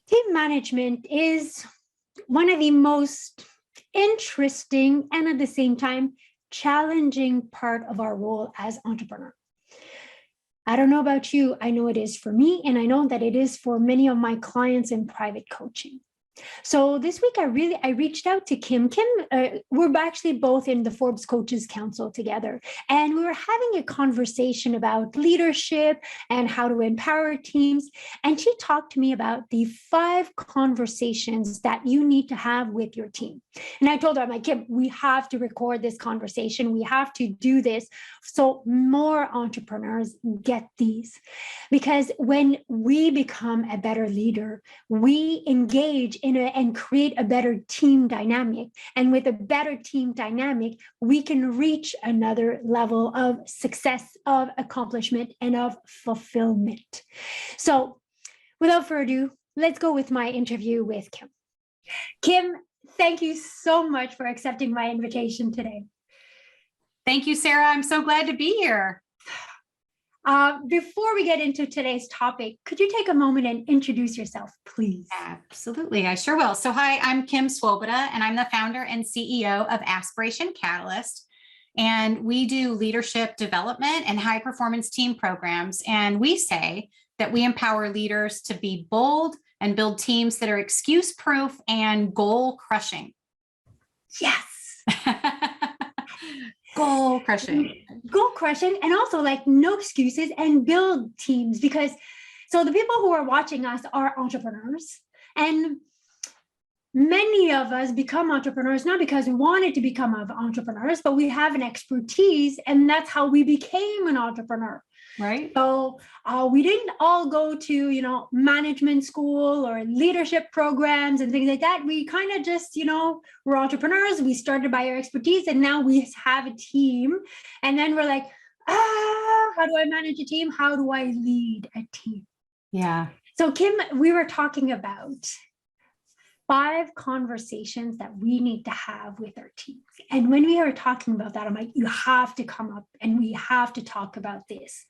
Team management is one of the most interesting and at the same time challenging part of our role as entrepreneur. I don't know about you, I know it is for me, and I know that it is for many of my clients in private coaching. So this week, I reached out to Kim. Kim, we're actually both in the Forbes Coaches Council together, and we were having a conversation about leadership and how to empower teams. And she talked to me about the 5 conversations that you need to have with your team. And I told her, I'm like, Kim, we have to record this conversation. We have to do this so more entrepreneurs get these. Because when we become a better leader, we engage and create a better team dynamic. And with a better team dynamic, we can reach another level of success, of accomplishment, and of fulfillment. So without further ado, let's go with my interview with Kim. Kim, thank you so much for accepting my invitation today. Thank you, Sarah. I'm so glad to be here. Before we get into today's topic, could you take a moment and introduce yourself, please? Absolutely, I sure will. So hi, I'm Kim Svoboda, and I'm the founder and CEO of Aspiration Catalyst. And we do leadership development and high performance team programs. And we say that we empower leaders to be bold and build teams that are excuse proof and goal crushing. Yes. Goal crushing. Goal crushing, and also like no excuses, and build teams. Because so the people who are watching us are entrepreneurs, and many of us become entrepreneurs not because we wanted to become entrepreneurs, but we have an expertise, and that's how we became an entrepreneur. Right. So we didn't all go to, management school or leadership programs and things like that. We kind of just, we're entrepreneurs. We started by our expertise, and now we have a team. And then we're like, how do I manage a team? How do I lead a team? Yeah. So Kim, we were talking about 5 conversations that we need to have with our teams. And when we are talking about that, I'm like, you have to come up and we have to talk about this,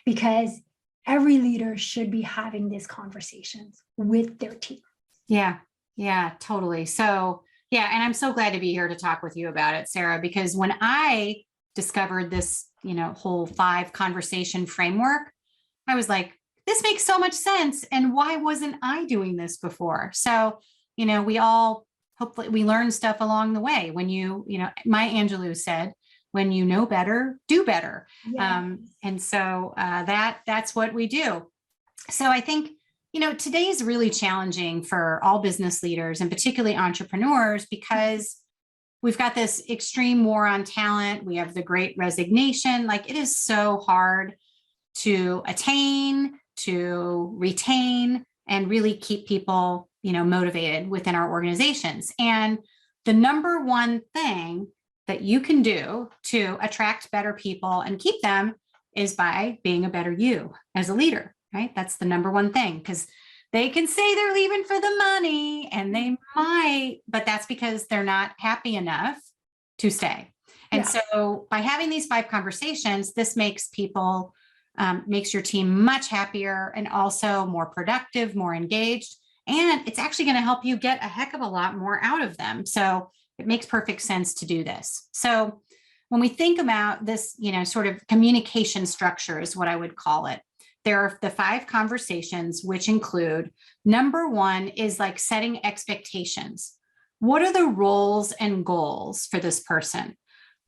because every leader should be having these conversations with their team. Yeah, totally. So, yeah, and I'm so glad to be here to talk with you about it, Sarah, because when I discovered this, whole 5 conversation framework, I was like, this makes so much sense. And why wasn't I doing this before? So, we all, hopefully we learn stuff along the way. When Maya Angelou said, when you know better, do better. Yes. And so that's what we do. So I think, today is really challenging for all business leaders and particularly entrepreneurs, because we've got this extreme war on talent. We have the great resignation. Like, it is so hard to attain, to retain, and really keep people motivated within our organizations. And the number one thing that you can do to attract better people and keep them is by being a better you as a leader, right? That's the number one thing, because they can say they're leaving for the money, and they might, but that's because they're not happy enough to stay. And so by having these 5 conversations, this makes people, makes your team much happier and also more productive, more engaged. And it's actually going to help you get a heck of a lot more out of them. So it makes perfect sense to do this. So when we think about this, sort of communication structure is what I would call it. There are the 5 conversations, which include, number 1 is like setting expectations. What are the roles and goals for this person?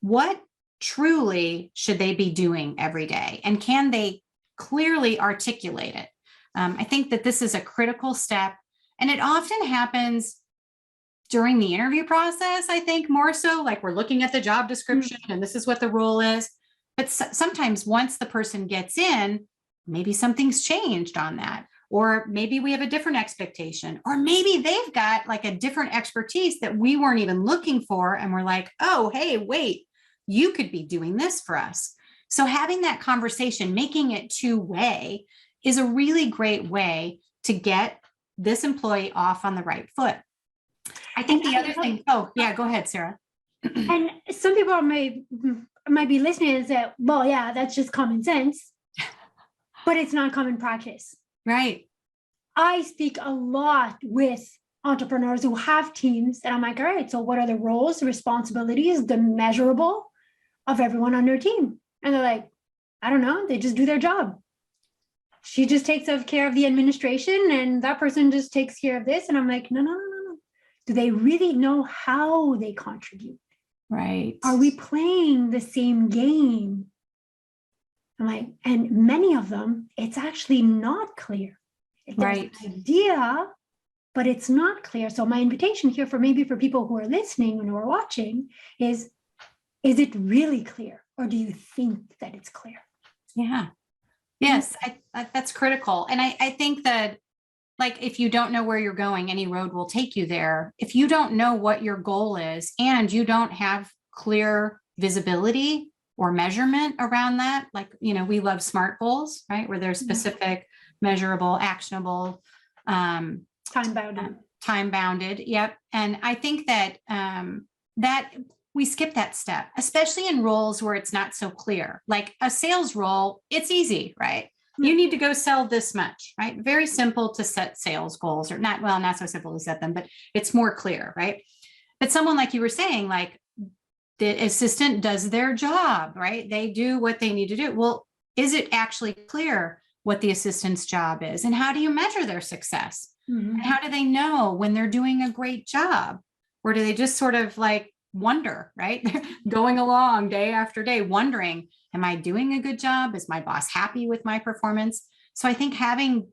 What truly should they be doing every day? And can they clearly articulate it? I think that this is a critical step. And it often happens during the interview process, I think, more so, like we're looking at the job description and this is what the role is. But sometimes once the person gets in, maybe something's changed on that. Or maybe we have a different expectation, or maybe they've got like a different expertise that we weren't even looking for. And we're like, oh, hey, wait, you could be doing this for us. So having that conversation, making it 2-way, is a really great way to get this employee off on the right foot. I think the other thing, go ahead, Sarah. And some people might be listening and say, well, yeah, that's just common sense, but it's not common practice. Right. I speak a lot with entrepreneurs who have teams, and I'm like, all right, so what are the roles, the responsibilities, the measurable of everyone on their team? And they're like, I don't know, they just do their job. She just takes care of the administration, and that person just takes care of this. And I'm like, no. Do they really know how they contribute? Right. Are we playing the same game? I'm like, and many of them, it's actually not clear. There's an idea, but it's not clear. So my invitation here for people who are listening and who are watching is it really clear? Or do you think that it's clear? Yeah. Yes, that's critical. And I think that, like, if you don't know where you're going, any road will take you there. If you don't know what your goal is and you don't have clear visibility or measurement around that, like, we love SMART goals, right? Where they're specific, measurable, actionable, time bounded. Yep. And I think that that we skip that step, especially in roles where it's not so clear. Like a sales role, it's easy, right? You need to go sell this much, right? Very simple to set sales goals, or not so simple to set them, but it's more clear, right? But someone like you were saying, like the assistant does their job, right? They do what they need to do. Well, is it actually clear what the assistant's job is? And how do you measure their success? And how do they know when they're doing a great job? Or do they just sort of like wonder, right? They're going along day after day, wondering, am I doing a good job? Is my boss happy with my performance? So I think having,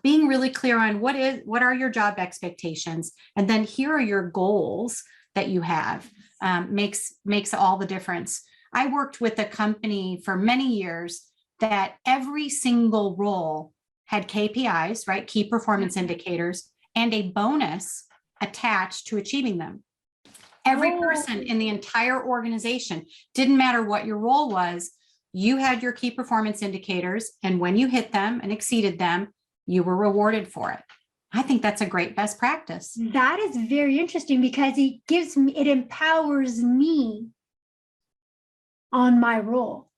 being really clear on what are your job expectations, and then here are your goals that you have, makes all the difference. I worked with a company for many years that every single role had KPIs, right? Key performance indicators, and a bonus attached to achieving them. Every person in the entire organization, didn't matter what your role was, you had your key performance indicators, and when you hit them and exceeded them, you were rewarded for it. I think that's a great best practice. That is very interesting because it empowers me on my role,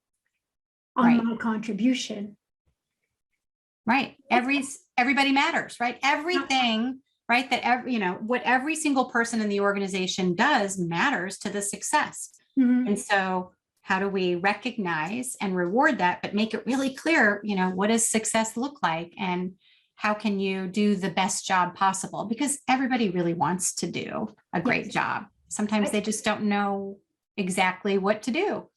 on my contribution. Right. Everybody matters, right? Everything, right? That what every single person in the organization does matters to the success. And so how do we recognize and reward that, but make it really clear, what does success look like, and how can you do the best job possible? Because everybody really wants to do a great job. Sometimes they just don't know exactly what to do.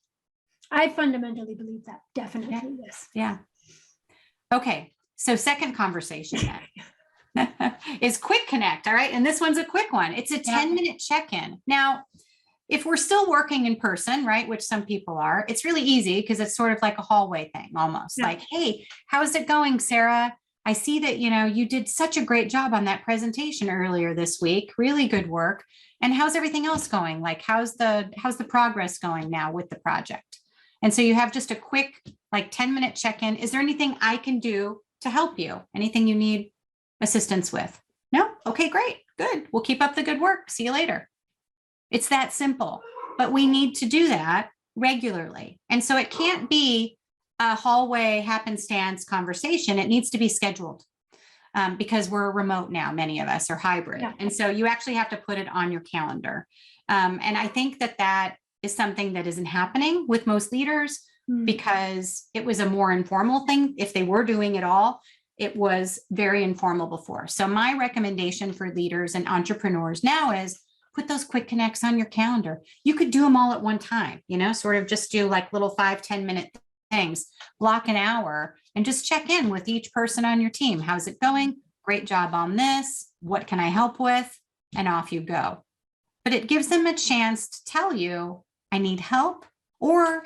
I fundamentally believe that. Definitely. Yes. Yeah. Okay. So second conversation then is quick connect. All right. And this one's a quick one. It's a 10-minute check-in. Now, if we're still working in person, right, which some people are, it's really easy because it's sort of like a hallway thing almost. Like, hey, how's it going, Sarah? I see that, you did such a great job on that presentation earlier this week. Really good work. And how's everything else going? Like, how's the progress going now with the project? And so you have just a quick, like 10-minute check-in. Is there anything I can do to help you? Anything you need assistance with? No? Okay, great. Good. We'll keep up the good work. See you later. It's that simple, but we need to do that regularly. And so it can't be a hallway happenstance conversation. It needs to be scheduled because we're remote now. Many of us are hybrid. And so you actually have to put it on your calendar. And I think that is something that isn't happening with most leaders because it was a more informal thing. If they were doing it all, it was very informal before. So my recommendation for leaders and entrepreneurs now is put those quick connects on your calendar. You could do them all at one time, sort of just do like little 5-10 minute things, block an hour and just check in with each person on your team. How's it going? Great job on this. What can I help with? And off you go. But it gives them a chance to tell you, I need help, or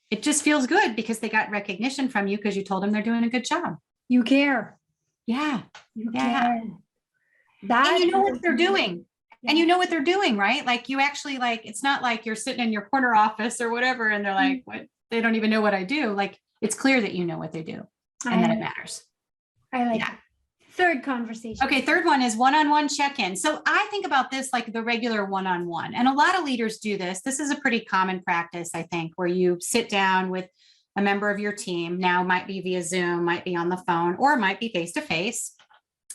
it just feels good because they got recognition from you because you told them they're doing a good job. You care. Yeah. You care. And you know what they're doing. And you know what they're doing, right? Like you actually it's not like you're sitting in your corner office or whatever, and they're like, what? They don't even know what I do. Like it's clear that you know what they do and that it matters. I like it. Third conversation. Okay. Third one is one-on-one check-in. So I think about this like the regular one-on-one, and a lot of leaders do this. This is a pretty common practice, I think, where you sit down with a member of your team. Now it might be via Zoom, might be on the phone, or it might be face-to-face.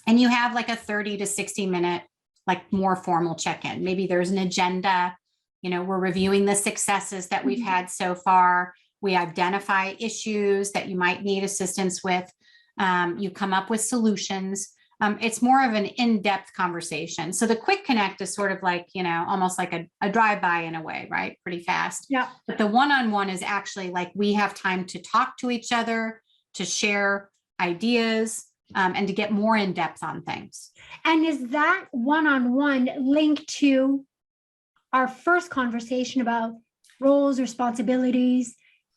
and you have like a 30 to 60 minute, like more formal check-in. Maybe there's an agenda, we're reviewing the successes that we've had so far. We identify issues that you might need assistance with. You come up with solutions. It's more of an in-depth conversation. So the quick connect is sort of like, almost like a drive-by in a way, right? Pretty fast. Yeah. But the one-on-one is actually like we have time to talk to each other, to share ideas, and to get more in depth on things. And is that one-on-one linked to our first conversation about roles, responsibilities,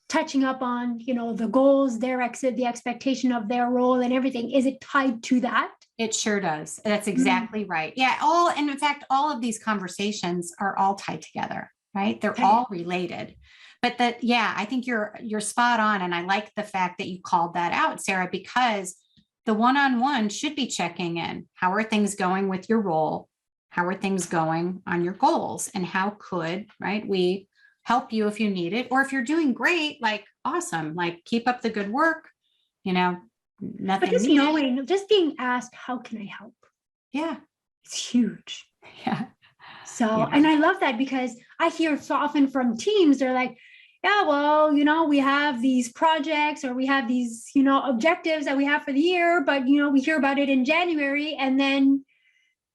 touching up on, the goals, the expectation of their role and everything? Is it tied to that? It sure does. That's exactly right. Yeah. And in fact, all of these conversations are all tied together, right? They're all related. But I think you're spot on. And I like the fact that you called that out, Sarah, because the one-on-one should be checking in. How are things going with your role? How are things going on your goals? And how could, right, we help you if you need it, or if you're doing great, like, awesome, like, keep up the good work, nothing. But just being asked, how can I help? Yeah. It's huge. Yeah. So, and I love that because I hear so often from teams, they're like, yeah, well, we have these projects or we have these, objectives that we have for the year, but, we hear about it in January and then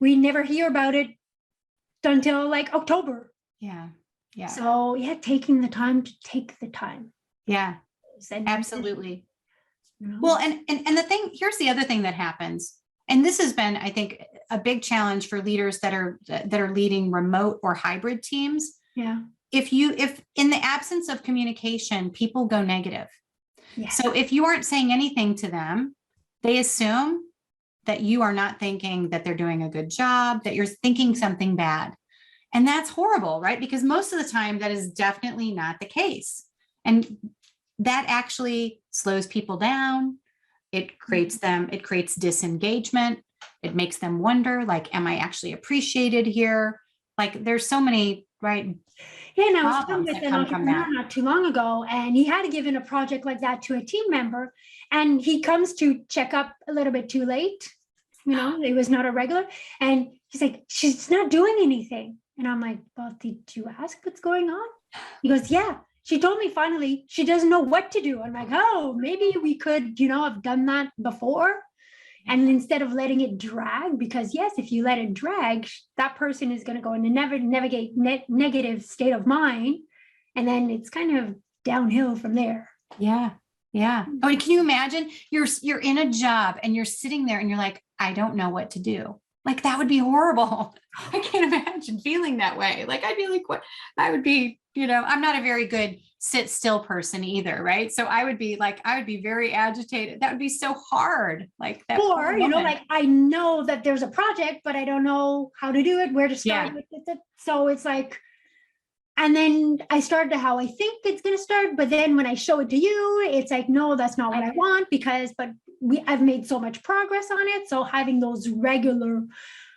we never hear about it until like October. Yeah. Yeah. So taking the time to take the time. Yeah, absolutely. Well, and here's the other thing that happens. And this has been, I think, a big challenge for leaders that are leading remote or hybrid teams. Yeah. If in the absence of communication, people go negative. Yeah. So if you aren't saying anything to them, they assume that you are not thinking that they're doing a good job, that you're thinking something bad. And that's horrible, right? Because most of the time that is definitely not the case. And that actually slows people down. It creates disengagement. It makes them wonder, like, am I actually appreciated here? Like, there's so many, right? Yeah, and I was talking with an entrepreneur not too long ago, and he had given a project like that to a team member, and he comes to check up a little bit too late. It was not a regular. And he's like, she's not doing anything. And I'm like, well, did you ask what's going on? He goes, yeah. She told me finally she doesn't know what to do. I'm like, oh, maybe we could, have done that before. And instead of letting it drag, because yes, if you let it drag, that person is going to go in a negative state of mind. And then it's kind of downhill from there. Yeah. Yeah. Oh, can you imagine you're in a job and you're sitting there and you're like, I don't know what to do. Like, that would be horrible. I can't imagine feeling that way. Like, I'd be like, what? I would be, I'm not a very good sit still person either. Right. So I would be very agitated. That would be so hard. Like that. Or, like, I know that there's a project, but I don't know how to do it, where to start with it. So it's like, and then I started how I think it's going to start. But then when I show it to you, it's like, no, that's not what I want I've made so much progress on it. So having those regular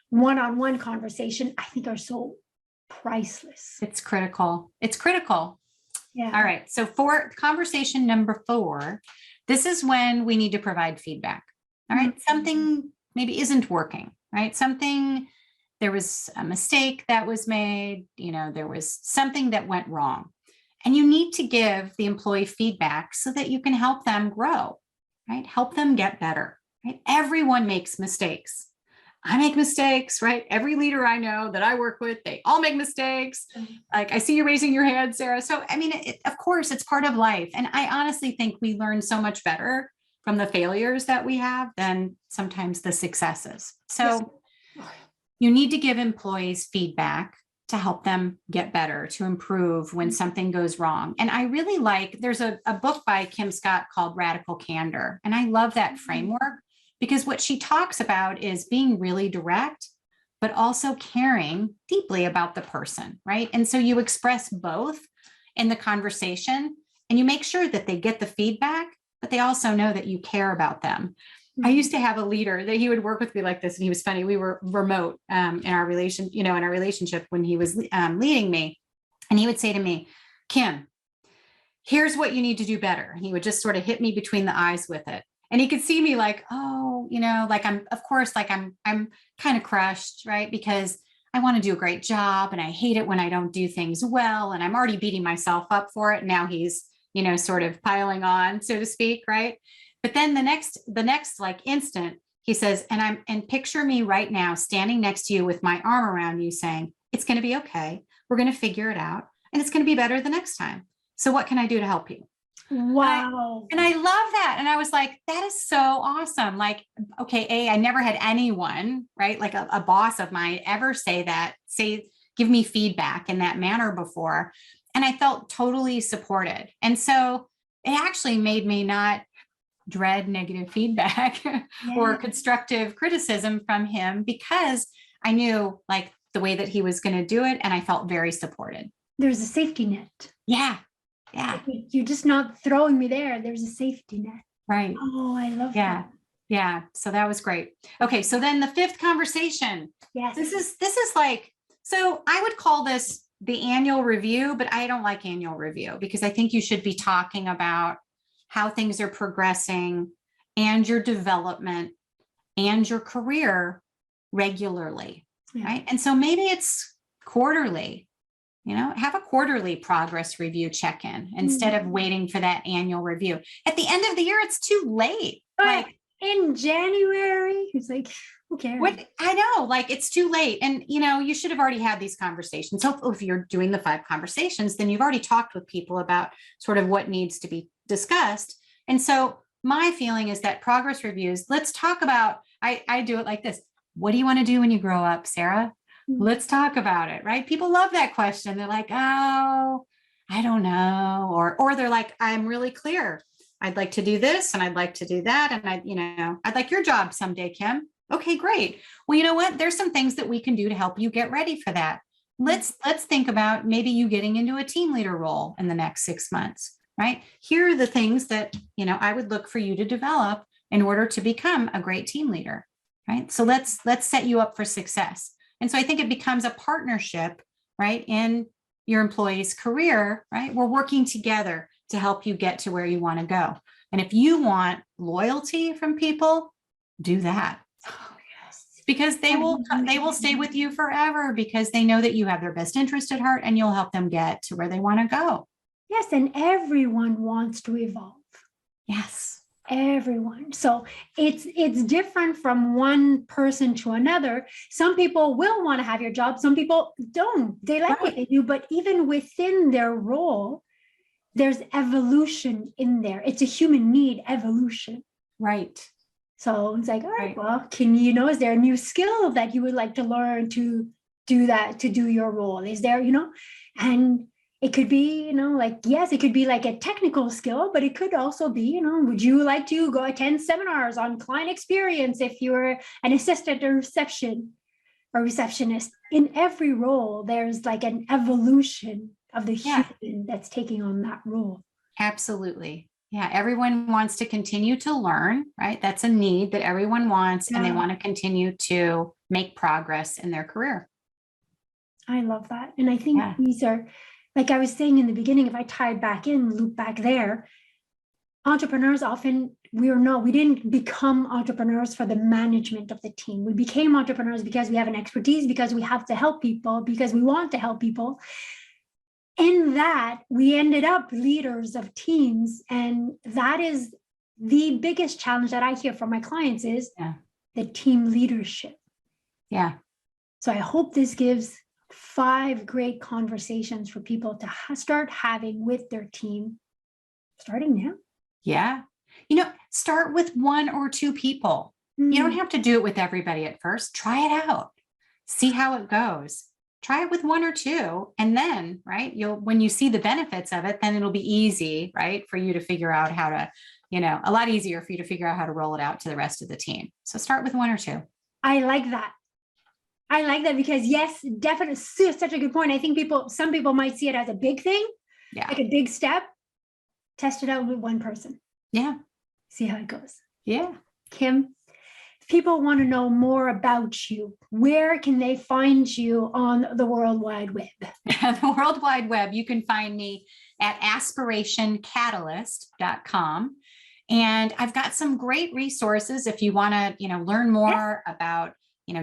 one-on-one conversation, I think, are so priceless. It's critical. Yeah. All right. So for conversation number 4, this is when we need to provide feedback. All right. Mm-hmm. Something maybe isn't working, right? There was a mistake that was made, there was something that went wrong, and you need to give the employee feedback so that you can help them grow, right? Help them get better, right? Everyone makes mistakes. I make mistakes, right? Every leader I know that I work with, they all make mistakes. Like, I see you raising your hand, Sarah. So, I mean, of course, it's part of life. And I honestly think we learn so much better from the failures that we have than sometimes the successes. So you need to give employees feedback to help them get better, to improve when something goes wrong. And I really there's a book by Kim Scott called Radical Candor. And I love that framework because what she talks about is being really direct, but also caring deeply about the person, right? And so you express both in the conversation and you make sure that they get the feedback, but they also know that you care about them. I used to have a leader that he would work with me like this, and he was funny. We were remote in our relationship when he was leading me, and he would say to me, Kim, here's what you need to do better. And he would just sort of hit me between the eyes with it. And he could see me like, oh, like of course, like I'm kind of crushed, right? Because I want to do a great job and I hate it when I don't do things well. And I'm already beating myself up for it. Now he's, sort of piling on, so to speak, right? But then the next like instant, he says, and picture me right now standing next to you with my arm around you saying, it's going to be okay. We're going to figure it out and it's going to be better the next time. So what can I do to help you? Wow. And I love that. And I was like, that is so awesome. Like, okay, I never had anyone, right? Like a boss of mine ever give me feedback in that manner before. And I felt totally supported. And so it actually made me not dread negative feedback or constructive criticism from him, because I knew like the way that he was going to do it. And I felt very supported. There's a safety net. Yeah. You're just not throwing me there. There's a safety net. Right. Oh, I love that. Yeah. So that was great. Okay. So then the fifth conversation. Yes. This is like, so I would call this the annual review, but I don't like annual review because I think you should be talking about how things are progressing and your development and your career regularly. Right. And so maybe it's quarterly. Have a quarterly progress review check-in instead of waiting for that annual review. At the end of the year, it's too late. Like in January, it's like, who cares? I know, like it's too late. And, you should have already had these conversations. So if you're doing the 5 conversations, then you've already talked with people about sort of what needs to be discussed. And so my feeling is that progress reviews, let's talk about, I do it like this. What do you want to do when you grow up, Sarah? Let's talk about it, right? People love that question. They're like, oh, I don't know. Or they're like, I'm really clear. I'd like to do this and I'd like to do that. And I'd like your job someday, Kim. Okay, great. Well, you know what? There's some things that we can do to help you get ready for that. Let's think about maybe you getting into a team leader role in the next 6 months, right? Here are the things that, I would look for you to develop in order to become a great team leader, right? So let's set you up for success. And so I think it becomes a partnership, right, in your employee's career, right? We're working together to help you get to where you want to go. And if you want loyalty from people, do that. Oh, yes. Because they will stay with you forever because they know that you have their best interest at heart and you'll help them get to where they want to go. Yes, and everyone wants to evolve. Yes. Everyone. So it's different from one person to another. Some people will want to have your job. Some people don't. They like what they do, but even within their role, there's evolution in there. It's a human need, evolution. Right. So it's like, all right, well, is there a new skill that you would like to learn to do that, to do your role? Is there, and it could be, yes, it could be like a technical skill, but it could also be, would you like to go attend seminars on client experience if you're an assistant or receptionist? In every role, there's like an evolution of the human that's taking on that role. Absolutely. Yeah. Everyone wants to continue to learn, right? That's a need that everyone wants, and they want to continue to make progress in their career. I love that. And I think these are, like I was saying in the beginning, if I loop back there, entrepreneurs often, we didn't become entrepreneurs for the management of the team. We became entrepreneurs because we have an expertise, because we have to help people, because we want to help people. In that, we ended up leaders of teams. And that is the biggest challenge that I hear from my clients is the team leadership. Yeah. So I hope this gives 5 great conversations for people to start having with their team starting now. Yeah. Start with 1 or 2 people. You don't have to do it with everybody at first. Try it out. See how it goes. Try it with 1 or 2. And then, right, when you see the benefits of it, then it'll be easy, right, for you to figure out how to, a lot easier for you to figure out how to roll it out to the rest of the team. So start with 1 or 2. I like that. Because yes, definitely such a good point. I think some people might see it as a big thing, like a big step. Test it out with 1 person. Yeah. See how it goes. Yeah. Kim, if people want to know more about you, where can they find you on the World Wide Web? The World Wide Web, you can find me at aspirationcatalyst.com. And I've got some great resources if you want to, learn more about,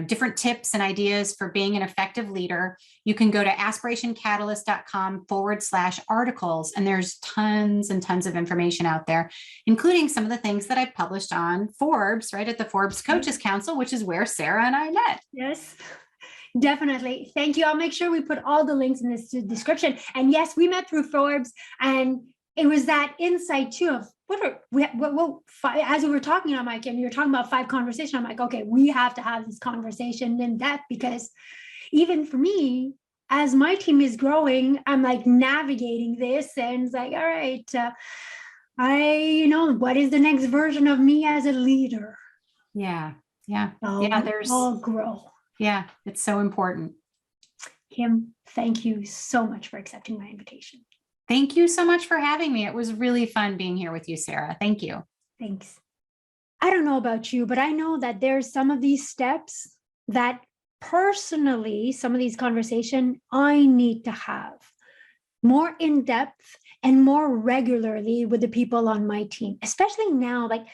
different tips and ideas for being an effective leader. You can go to aspirationcatalyst.com/articles. And there's tons and tons of information out there, including some of the things that I published on Forbes, right, at the Forbes Coaches Council, which is where Sarah and I met. Yes. Definitely. Thank you. I'll make sure we put all the links in this description. And yes, we met through Forbes, and it was that insight too of as we were talking on Mike, and you're talking about 5 conversations. I'm like, okay, we have to have this conversation in depth, because even for me, as my team is growing, I'm like navigating this, and it's like, all right, what is the next version of me as a leader? Yeah. There's all grow. Yeah, it's so important. Kim, thank you so much for accepting my invitation. Thank you so much for having me. It was really fun being here with you, Sarah. Thank you. Thanks. I don't know about you, but I know that there's some of these steps that personally, some of these conversations I need to have more in depth and more regularly with the people on my team, especially now, like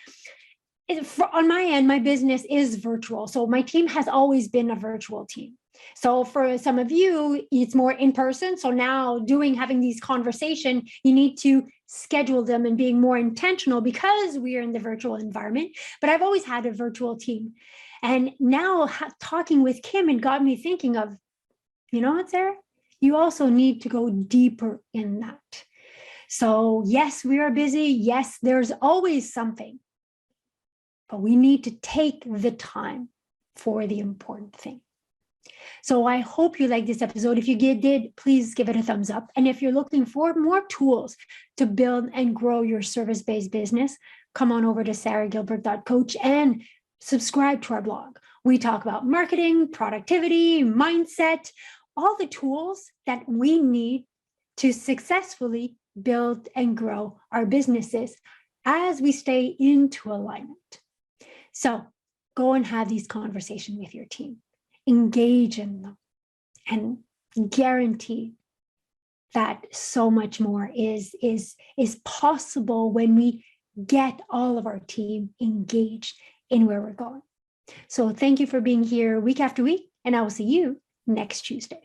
on my end, my business is virtual. So my team has always been a virtual team. So for some of you, it's more in person. So now having these conversations, you need to schedule them and being more intentional because we are in the virtual environment. But I've always had a virtual team. And now talking with Kim, it got me thinking of, you know what, Sarah? You also need to go deeper in that. So yes, we are busy. Yes, there's always something. But we need to take the time for the important thing. So I hope you like this episode. If you did, please give it a thumbs up. And if you're looking for more tools to build and grow your service-based business, come on over to 𝒎𝒐𝒔𝒔𝒊𝒃𝒍𝒆 and subscribe to our blog. We talk about marketing, productivity, mindset, all the tools that we need to successfully build and grow our businesses as we stay into alignment. So go and have these conversations with your team. Engage in them, and guarantee that so much more is possible when we get all of our team engaged in where we're going. So thank you for being here week after week, and I will see you next Tuesday.